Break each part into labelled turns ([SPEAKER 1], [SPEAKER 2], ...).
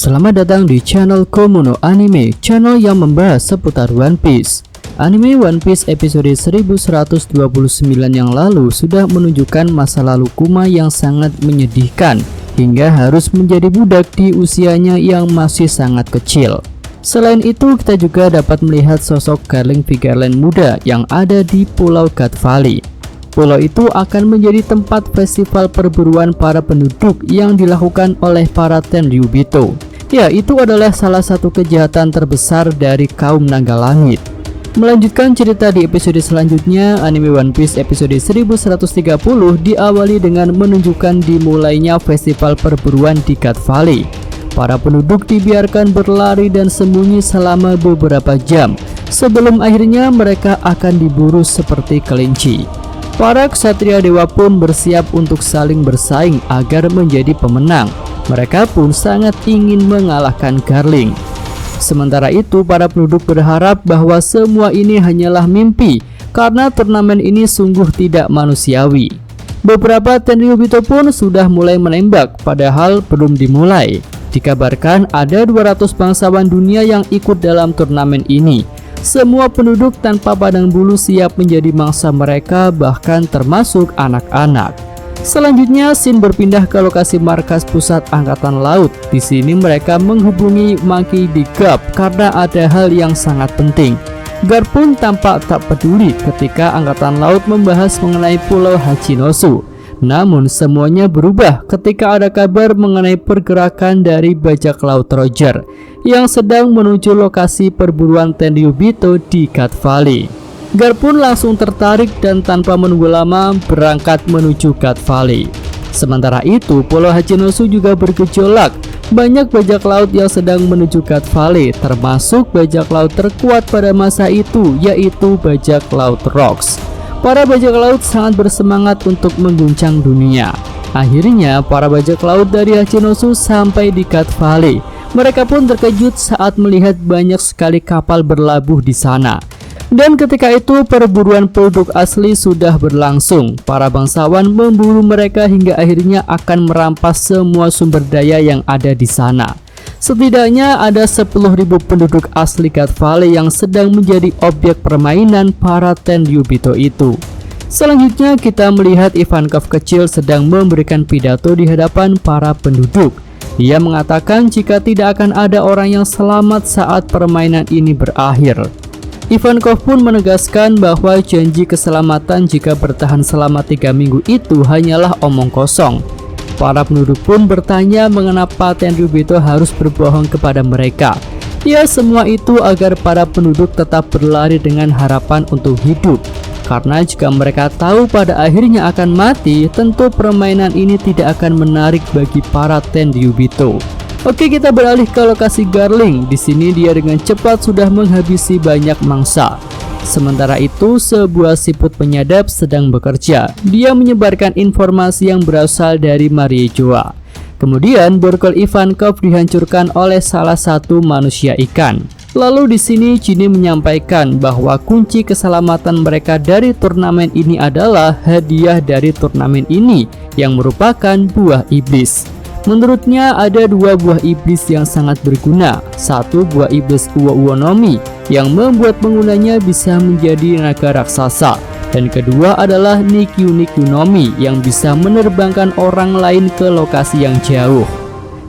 [SPEAKER 1] Selamat datang di channel Komono Anime, channel yang membahas seputar One Piece. Anime One Piece episode 1129 yang lalu sudah menunjukkan masa lalu Kuma yang sangat menyedihkan hingga harus menjadi budak di usianya yang masih sangat kecil. Selain itu, kita juga dapat melihat sosok Garling Vigeland muda yang ada di Pulau God Valley. Pulau itu akan menjadi tempat festival perburuan para penduduk yang dilakukan oleh para Tenryubito. Ya, itu adalah salah satu kejahatan terbesar dari kaum naga langit. Melanjutkan cerita di episode selanjutnya, anime One Piece episode 1130 diawali dengan menunjukkan dimulainya festival perburuan di God Valley. Para penduduk dibiarkan berlari dan sembunyi selama beberapa jam, sebelum akhirnya mereka akan diburu seperti kelinci. Para ksatria dewa pun bersiap untuk saling bersaing agar menjadi pemenang. Mereka pun sangat ingin mengalahkan Garling. Sementara itu, para penduduk berharap bahwa semua ini hanyalah mimpi karena turnamen ini sungguh tidak manusiawi. Beberapa Tenryubito pun sudah mulai menembak padahal belum dimulai. Dikabarkan ada 200 bangsawan dunia yang ikut dalam turnamen ini. Semua penduduk tanpa pandang bulu siap menjadi mangsa mereka, bahkan termasuk anak-anak. Selanjutnya, scene berpindah ke lokasi markas pusat angkatan laut. Di sini mereka menghubungi Monkey D. Garp karena ada hal yang sangat penting. Garp pun tampak tak peduli ketika angkatan laut membahas mengenai Pulau Hachinosu. Namun semuanya berubah ketika ada kabar mengenai pergerakan dari bajak laut Roger yang sedang menuju lokasi perburuan Tenryubito di God Valley. Garp pun langsung tertarik dan tanpa menunggu lama berangkat menuju God Valley. Sementara itu, Pulau Hachinosu juga bergejolak. Banyak bajak laut yang sedang menuju God Valley, termasuk bajak laut terkuat pada masa itu, yaitu bajak laut Rocks. Para bajak laut sangat bersemangat untuk mengguncang dunia. Akhirnya, para bajak laut dari Hachinosu sampai di God Valley. Mereka pun terkejut saat melihat banyak sekali kapal berlabuh di sana. Dan ketika itu perburuan penduduk asli sudah berlangsung. Para bangsawan memburu mereka hingga akhirnya akan merampas semua sumber daya yang ada di sana. Setidaknya ada 10.000 penduduk asli God Valley yang sedang menjadi objek permainan para Tenryubito itu. Selanjutnya kita melihat Ivankov kecil sedang memberikan pidato di hadapan para penduduk. Ia mengatakan jika tidak akan ada orang yang selamat saat permainan ini berakhir. Ivankov pun menegaskan bahwa janji keselamatan jika bertahan selama 3 minggu itu hanyalah omong kosong. Para penduduk pun bertanya mengapa Tenryubito harus berbohong kepada mereka. Ya, semua itu agar para penduduk tetap berlari dengan harapan untuk hidup. Karena jika mereka tahu pada akhirnya akan mati, tentu permainan ini tidak akan menarik bagi para Tenryubito. Oke, kita beralih ke lokasi Garling. Di sini dia dengan cepat sudah menghabisi banyak mangsa. Sementara itu, sebuah siput penyadap sedang bekerja. Dia menyebarkan informasi yang berasal dari Mariejoa. Kemudian, borgol Ivankov dihancurkan oleh salah satu manusia ikan. Lalu di sini Jinny menyampaikan bahwa kunci keselamatan mereka dari turnamen ini adalah hadiah dari turnamen ini yang merupakan buah iblis. Menurutnya ada 2 buah iblis yang sangat berguna. Satu buah iblis Uwo-Uwonomi yang membuat penggunanya bisa menjadi naga raksasa, dan kedua adalah Nikyu-Nikyu-Nomi yang bisa menerbangkan orang lain ke lokasi yang jauh.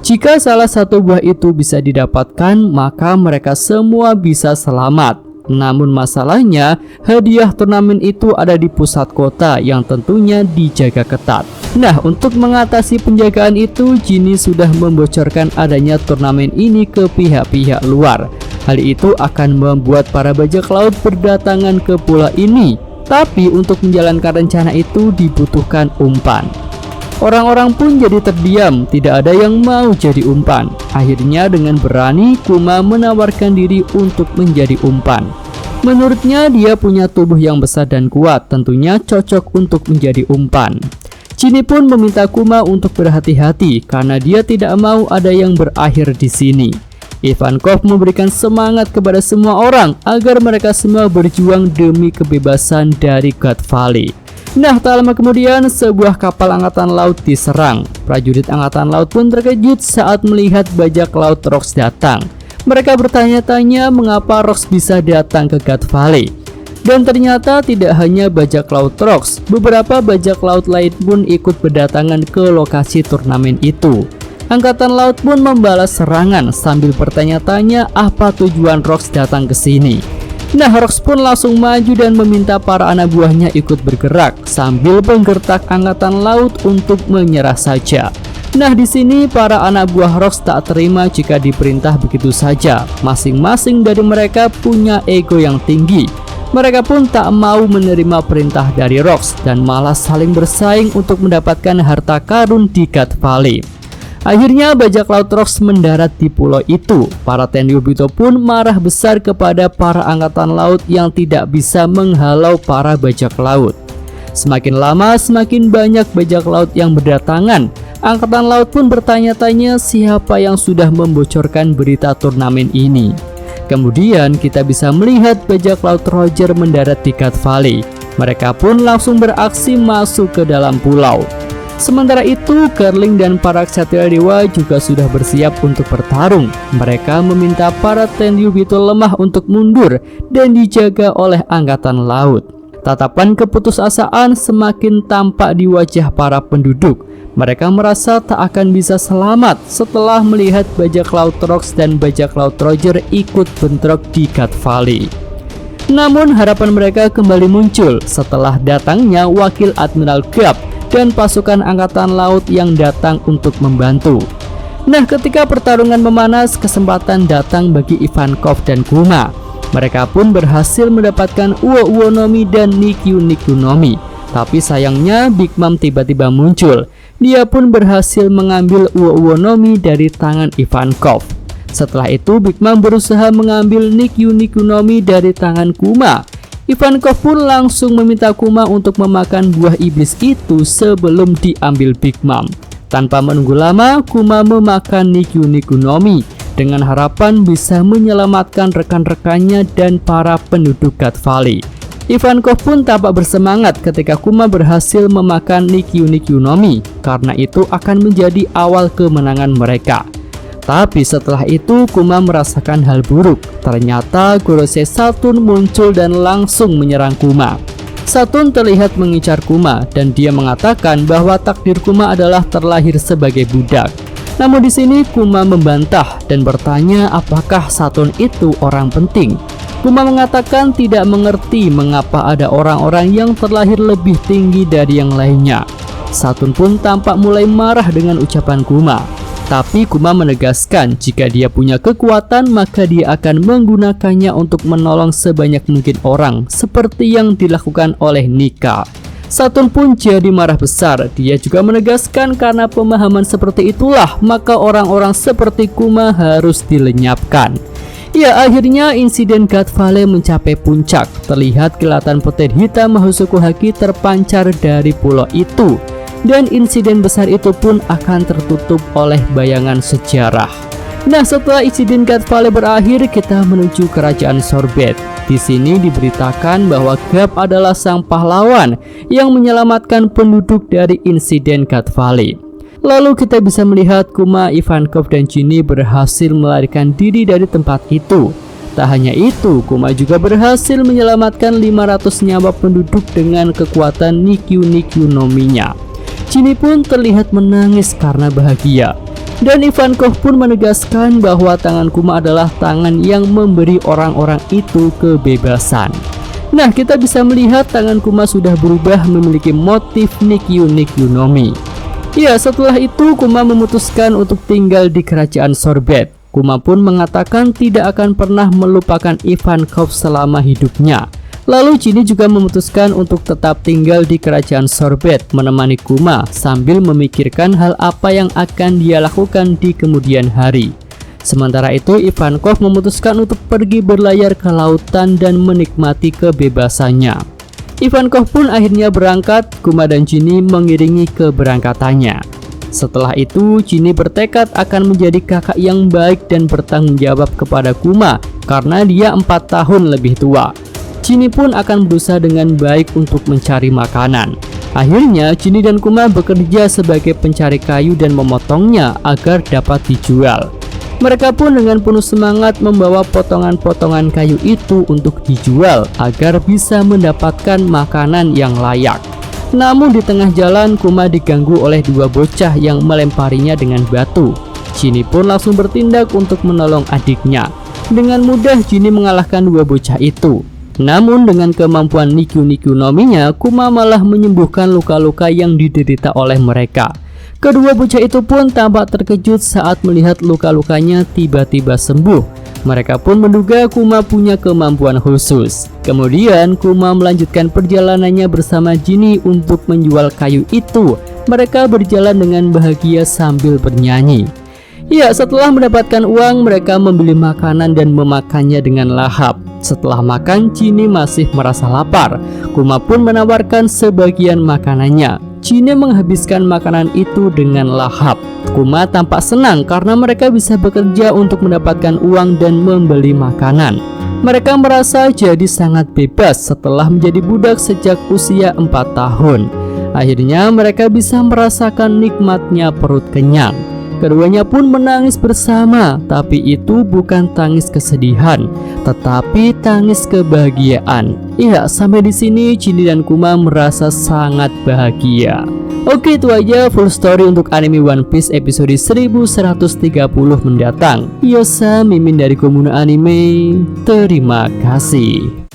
[SPEAKER 1] Jika salah satu buah itu bisa didapatkan, maka mereka semua bisa selamat. Namun masalahnya, hadiah turnamen itu ada di pusat kota yang tentunya dijaga ketat. Nah, untuk mengatasi penjagaan itu, Jinny sudah membocorkan adanya turnamen ini ke pihak-pihak luar. Hal itu akan membuat para bajak laut berdatangan ke pulau ini. Tapi untuk menjalankan rencana itu dibutuhkan umpan. Orang-orang pun jadi terdiam, tidak ada yang mau jadi umpan. Akhirnya dengan berani Kuma menawarkan diri untuk menjadi umpan. Menurutnya dia punya tubuh yang besar dan kuat, tentunya cocok untuk menjadi umpan. Jinny pun meminta Kuma untuk berhati-hati karena dia tidak mau ada yang berakhir di sini. Ivankov memberikan semangat kepada semua orang agar mereka semua berjuang demi kebebasan dari God Valley. Nah, tak lama kemudian sebuah kapal angkatan laut diserang. Prajurit angkatan laut pun terkejut saat melihat bajak laut Rox datang. Mereka bertanya-tanya mengapa Rox bisa datang ke God Valley. Dan ternyata tidak hanya bajak laut Rox, beberapa bajak laut lain pun ikut berdatangan ke lokasi turnamen itu. Angkatan laut pun membalas serangan sambil bertanya-tanya apa tujuan Rox datang ke sini. Nah, Rox pun langsung maju dan meminta para anak buahnya ikut bergerak sambil menggertak angkatan laut untuk menyerah saja. Nah, di sini para anak buah Rox tak terima jika diperintah begitu saja. Masing-masing dari mereka punya ego yang tinggi. Mereka pun tak mau menerima perintah dari Rox dan malah saling bersaing untuk mendapatkan harta karun di God Valley. Akhirnya bajak laut Rox mendarat di pulau itu. Para Tenryubito pun marah besar kepada para angkatan laut yang tidak bisa menghalau para bajak laut. Semakin lama semakin banyak bajak laut yang berdatangan. Angkatan laut pun bertanya-tanya siapa yang sudah membocorkan berita turnamen ini. Kemudian kita bisa melihat bajak laut Roger mendarat di God Valley. Mereka pun langsung beraksi masuk ke dalam pulau. Sementara itu, Curling dan para Ksatria Dewa juga sudah bersiap untuk bertarung. Mereka meminta para Tenryubito lemah untuk mundur dan dijaga oleh angkatan laut. Tatapan keputusasaan semakin tampak di wajah para penduduk. Mereka merasa tak akan bisa selamat setelah melihat bajak laut Rox dan bajak laut Roger ikut bentrok di God Valley. Namun harapan mereka kembali muncul setelah datangnya wakil Admiral Garp dan pasukan angkatan laut yang datang untuk membantu. Nah, ketika pertarungan memanas, kesempatan datang bagi Ivankov dan Kuma. Mereka pun berhasil mendapatkan Uo-Uo Nomi dan Nikyu-Nikyu Nomi. Tapi sayangnya Big Mom tiba-tiba muncul. Dia pun berhasil mengambil Uo-Uo Nomi dari tangan Ivankov. Setelah itu Big Mom berusaha mengambil Nikyu-Nikyu Nomi dari tangan Kuma. Ivankov pun langsung meminta Kuma untuk memakan buah iblis itu sebelum diambil Big Mom. Tanpa menunggu lama, Kuma memakan Nikyu-Nikyu Nomi dengan harapan bisa menyelamatkan rekan-rekannya dan para penduduk God Valley. Ivankov pun tampak bersemangat ketika Kuma berhasil memakan Nikyu-Nikyu Nomi, karena itu akan menjadi awal kemenangan mereka. Tapi setelah itu Kuma merasakan hal buruk. Ternyata Gorosei Saturn muncul dan langsung menyerang Kuma. Saturn terlihat mengincar Kuma dan dia mengatakan bahwa takdir Kuma adalah terlahir sebagai budak. Namun di sini Kuma membantah dan bertanya apakah Saturn itu orang penting. Kuma mengatakan tidak mengerti mengapa ada orang-orang yang terlahir lebih tinggi dari yang lainnya. Saturn pun tampak mulai marah dengan ucapan Kuma. Tapi Kuma menegaskan jika dia punya kekuatan maka dia akan menggunakannya untuk menolong sebanyak mungkin orang seperti yang dilakukan oleh Nika. Saturn pun jadi marah besar. Dia juga menegaskan karena pemahaman seperti itulah maka orang-orang seperti Kuma harus dilenyapkan. Ya, akhirnya insiden God Valley mencapai puncak. Terlihat kilatan petir hitam Mahoutsuku Haki terpancar dari pulau itu. Dan insiden besar itu pun akan tertutup oleh bayangan sejarah. Nah, setelah insiden God Valley berakhir, kita menuju kerajaan Sorbet. Di sini diberitakan bahwa Garp adalah sang pahlawan yang menyelamatkan penduduk dari insiden God Valley. Lalu kita bisa melihat Kuma, Ivankov, dan Ginny berhasil melarikan diri dari tempat itu. Tak hanya itu, Kuma juga berhasil menyelamatkan 500 nyawa penduduk dengan kekuatan Nikyu-Nikyu Nominya. Ginny pun terlihat menangis karena bahagia. Dan Ivankov pun menegaskan bahwa tangan Kuma adalah tangan yang memberi orang-orang itu kebebasan. Nah, kita bisa melihat tangan Kuma sudah berubah memiliki motif Nikyu-Nikyu Nomi. Ya, setelah itu Kuma memutuskan untuk tinggal di kerajaan Sorbet. Kuma pun mengatakan tidak akan pernah melupakan Ivankov selama hidupnya. Lalu Ginny juga memutuskan untuk tetap tinggal di kerajaan Sorbet menemani Kuma sambil memikirkan hal apa yang akan dia lakukan di kemudian hari. Sementara itu Ivankov memutuskan untuk pergi berlayar ke lautan dan menikmati kebebasannya. Ivankov pun akhirnya berangkat, Kuma dan Ginny mengiringi keberangkatannya. Setelah itu Ginny bertekad akan menjadi kakak yang baik dan bertanggung jawab kepada Kuma karena dia 4 tahun lebih tua. Jinny pun akan berusaha dengan baik untuk mencari makanan. Akhirnya Jinny dan Kuma bekerja sebagai pencari kayu dan memotongnya agar dapat dijual. Mereka pun dengan penuh semangat membawa potongan-potongan kayu itu untuk dijual agar bisa mendapatkan makanan yang layak. Namun di tengah jalan Kuma diganggu oleh dua bocah yang melemparinya dengan batu. Jinny pun langsung bertindak untuk menolong adiknya. Dengan mudah Jinny mengalahkan dua bocah itu. Namun dengan kemampuan Nikyu Nominya, Kuma malah menyembuhkan luka-luka yang diderita oleh mereka. Kedua bocah itu pun tampak terkejut saat melihat luka-lukanya tiba-tiba sembuh. Mereka pun menduga Kuma punya kemampuan khusus. Kemudian Kuma melanjutkan perjalanannya bersama Jinny untuk menjual kayu itu. Mereka berjalan dengan bahagia sambil bernyanyi. Ya, setelah mendapatkan uang, mereka membeli makanan dan memakannya dengan lahap. Setelah makan, Jinny masih merasa lapar. Kuma pun menawarkan sebagian makanannya. Jinny menghabiskan makanan itu dengan lahap. Kuma tampak senang karena mereka bisa bekerja untuk mendapatkan uang dan membeli makanan. Mereka merasa jadi sangat bebas setelah menjadi budak sejak usia 4 tahun. Akhirnya mereka bisa merasakan nikmatnya perut kenyang. Keduanya pun menangis bersama, tapi itu bukan tangis kesedihan, tetapi tangis kebahagiaan. Ya, sampai di sini Jinny dan Kuma merasa sangat bahagia. Oke, itu aja full story untuk anime One Piece episode 1130 mendatang. Yosa Mimin dari Komuno Anime. Terima kasih.